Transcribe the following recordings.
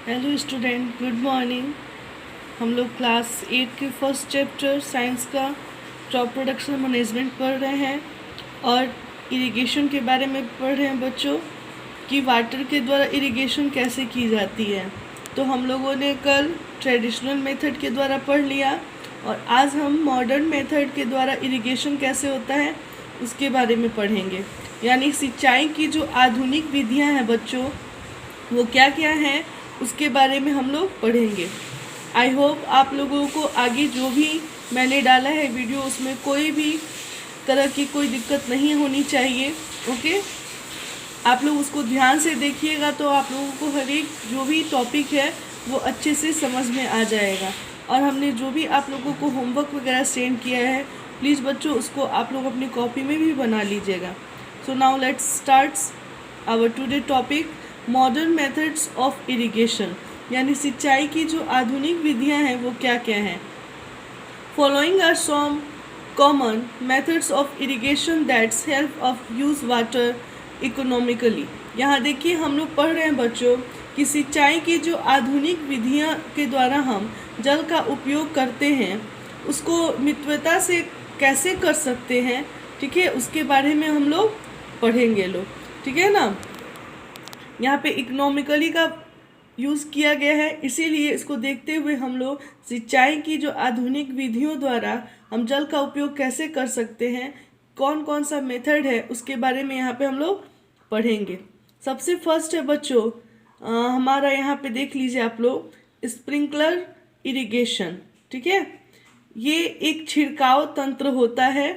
Hello student, good morning. हम लोग class 8 के फर्स्ट चैप्टर साइंस का क्रॉप प्रोडक्शन मैनेजमेंट पढ़ रहे हैं और इरिगेशन के बारे में पढ़ रहे हैं बच्चों कि वाटर के द्वारा इरिगेशन कैसे की जाती है। तो हम लोगों ने कल ट्रेडिशनल मेथड के द्वारा पढ़ लिया और आज हम मॉडर्न मेथड के द्वारा इरिगेशन कैसे होता है उसके बारे में पढ़ेंगे। यानी सिंचाई की जो आधुनिक विधियां हैं बच्चों, वो क्या क्या हैं उसके बारे में हम लोग पढ़ेंगे। आई होप आप लोगों को आगे जो भी मैंने डाला है वीडियो, उसमें कोई भी तरह की कोई दिक्कत नहीं होनी चाहिए। ओके, आप लोग उसको ध्यान से देखिएगा तो आप लोगों को हर एक जो भी टॉपिक है वो अच्छे से समझ में आ जाएगा। और हमने जो भी आप लोगों को होमवर्क वगैरह सेंड किया है, प्लीज़ बच्चों उसको आप लोग अपनी कॉपी में भी बना लीजिएगा। So now let's start our today topic, modern methods of irrigation. यानी सिंचाई की जो आधुनिक विधियां हैं वो क्या क्या हैं। Following are some common methods of irrigation that's help of use water economically. यहाँ देखिए हम लोग पढ़ रहे हैं बच्चों कि सिंचाई की जो आधुनिक विधियां के द्वारा हम जल का उपयोग करते हैं उसको मितव्यता से कैसे कर सकते हैं, ठीक है, उसके बारे में हम लोग पढ़ेंगे लोग, ठीक है ना। यहाँ पे इकोनॉमिकली का यूज़ किया गया है, इसीलिए इसको देखते हुए हम लोग सिंचाई की जो आधुनिक विधियों द्वारा हम जल का उपयोग कैसे कर सकते हैं, कौन कौन सा मेथड है उसके बारे में यहाँ पे हम लोग पढ़ेंगे। सबसे फर्स्ट है बच्चों हमारा यहाँ पे देख लीजिए आप लोग, स्प्रिंकलर इरिगेशन, ठीक है। ये एक छिड़काव तंत्र होता है।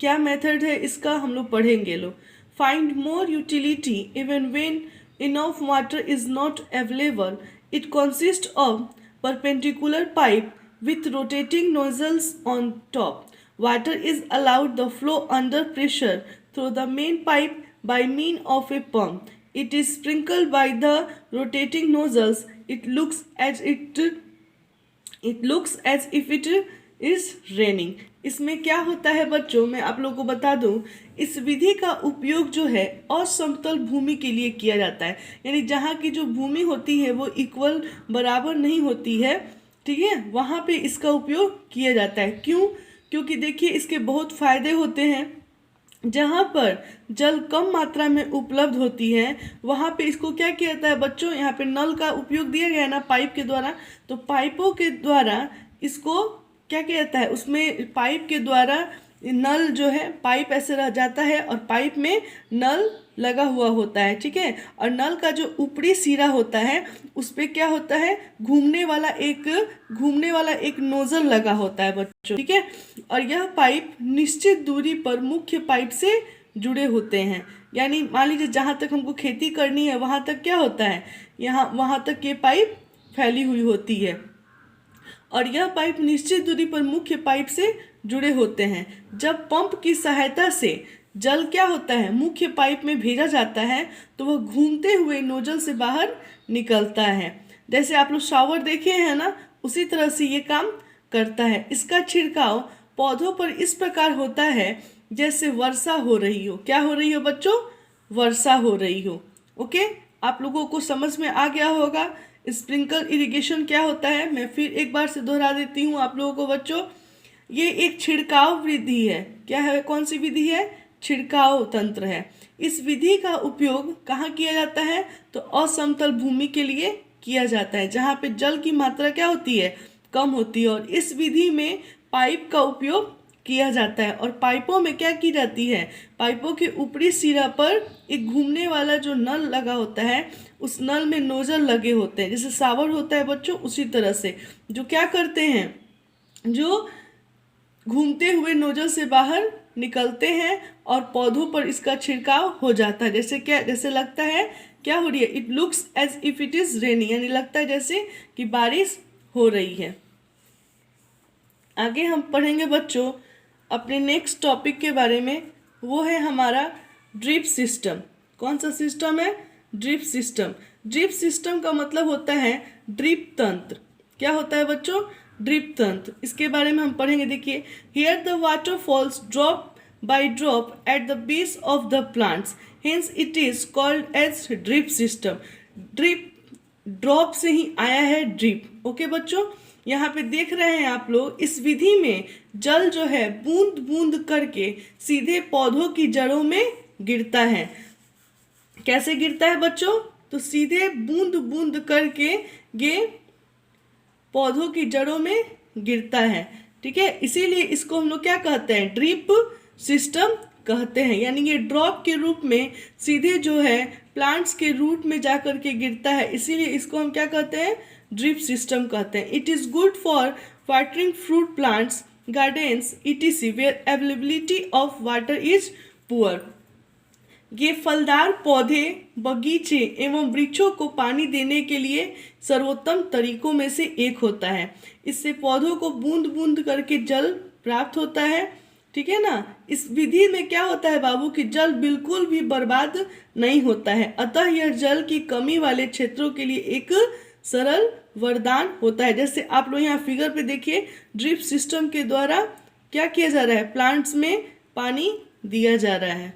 क्या मेथड है इसका हम लोग पढ़ेंगे लोग। Find more utility even when enough water is not available. It consists of perpendicular pipe with rotating nozzles on top. Water is allowed the flow under pressure through the main pipe by means of a pump. It is sprinkled by the rotating nozzles. It looks as if it is raining. इसमें क्या होता है बच्चों, मैं आप लोगों को बता दूं, इस विधि का उपयोग जो है असमतल भूमि के लिए किया जाता है। यानी जहाँ की जो भूमि होती है वो इक्वल बराबर नहीं होती है, ठीक है, वहाँ पे इसका उपयोग किया जाता है। क्यों? क्योंकि देखिए इसके बहुत फायदे होते हैं। जहाँ पर जल कम मात्रा में उपलब्ध होती है वहाँ पे इसको क्या किया जाता है बच्चों, यहाँ पे नल का उपयोग दिया गया है ना पाइप के द्वारा, तो पाइपों के द्वारा इसको क्या किया जाता है, उसमें पाइप के द्वारा नल जो है, पाइप ऐसे रह जाता है और पाइप में नल लगा हुआ होता है, ठीक है। और नल का जो ऊपरी सिरा होता है उस पर क्या होता है, घूमने वाला एक नोजल लगा होता है बच्चों, ठीक है। और यह पाइप निश्चित दूरी पर मुख्य पाइप से जुड़े होते हैं। यानी मान लीजिए जहाँ तक हमको खेती करनी है वहाँ तक क्या होता है, वहाँ तक ये पाइप फैली हुई होती है और यह पाइप निश्चित दूरी पर मुख्य पाइप से जुड़े होते हैं। जब पंप की सहायता से जल क्या होता है, मुख्य पाइप में भेजा जाता है तो वह घूमते हुए नोजल से बाहर निकलता है। जैसे आप लोग शावर देखे हैं ना, उसी तरह से ये काम करता है। इसका छिड़काव पौधों पर इस प्रकार होता है जैसे वर्षा हो रही हो। क्या हो रही हो बच्चों? वर्षा हो रही हो। ओके, आप लोगों को समझ में आ गया होगा स्प्रिंकल इरिगेशन क्या होता है। मैं फिर एक बार से दोहरा देती हूँ आप लोगों को बच्चों, ये एक छिड़काव विधि है। क्या है, कौन सी विधि है? छिड़काव तंत्र है। इस विधि का उपयोग कहाँ किया जाता है, तो असमतल भूमि के लिए किया जाता है जहाँ पे जल की मात्रा क्या होती है, कम होती है। और इस विधि में पाइप का उपयोग किया जाता है और पाइपों में क्या की जाती है, पाइपों के ऊपरी सिरा पर एक घूमने वाला जो नल लगा होता है, उस नल में नोजल लगे होते हैं, जैसे शावर होता है बच्चों, उसी तरह से जो क्या करते हैं, जो घूमते हुए नोजल से बाहर निकलते हैं और पौधों पर इसका छिड़काव हो जाता है। जैसे लगता है क्या हो रही है, it looks as if it is raining, यानी लगता है जैसे कि बारिश हो रही है। आगे हम पढ़ेंगे बच्चों अपने नेक्स्ट टॉपिक के बारे में, वो है हमारा ड्रिप सिस्टम। कौन सा सिस्टम है? Drip system. ड्रिप सिस्टम का मतलब होता है ड्रिप तंत्र। क्या होता है बच्चों? ड्रिप तंत्र। इसके बारे में हम पढ़ेंगे। देखिए, here the water falls drop by drop at the base of the plants, hence it is called as drip system. Drip drop से ही आया है ड्रिप। ओके बच्चों, यहाँ पे देख रहे हैं आप लोग, इस विधि में जल जो है बूंद बूंद करके सीधे पौधों की जड़ों में गिरता है। कैसे गिरता है बच्चों? तो सीधे बूंद बूंद करके ये पौधों की जड़ों में गिरता है। ठीक है, इसीलिए इसको हम लोग क्या कहते हैं? ड्रिप सिस्टम कहते हैं। यानी ये ड्रॉप के रूप में सीधे जो है प्लांट्स के रूट में जा कर के गिरता है, इसीलिए इसको हम क्या कहते हैं? ड्रिप सिस्टम कहते हैं। It is good for watering fruit plants, gardens etc where availability of water is poor. ये फलदार पौधे, बगीचे एवं वृक्षों को पानी देने के लिए सर्वोत्तम तरीकों में से एक होता है। इससे पौधों को बूंद बूंद करके जल प्राप्त होता है। ठीक है ना। इस विधि में क्या होता है बाबू कि जल बिल्कुल भी बर्बाद नहीं होता है, अतः यह जल की कमी वाले क्षेत्रों के लिए एक सरल वरदान होता है। जैसे आप लोग यहाँ फिगर पे देखिए, ड्रिप सिस्टम के द्वारा क्या किया जा रहा है? प्लांट्स में पानी दिया जा रहा है।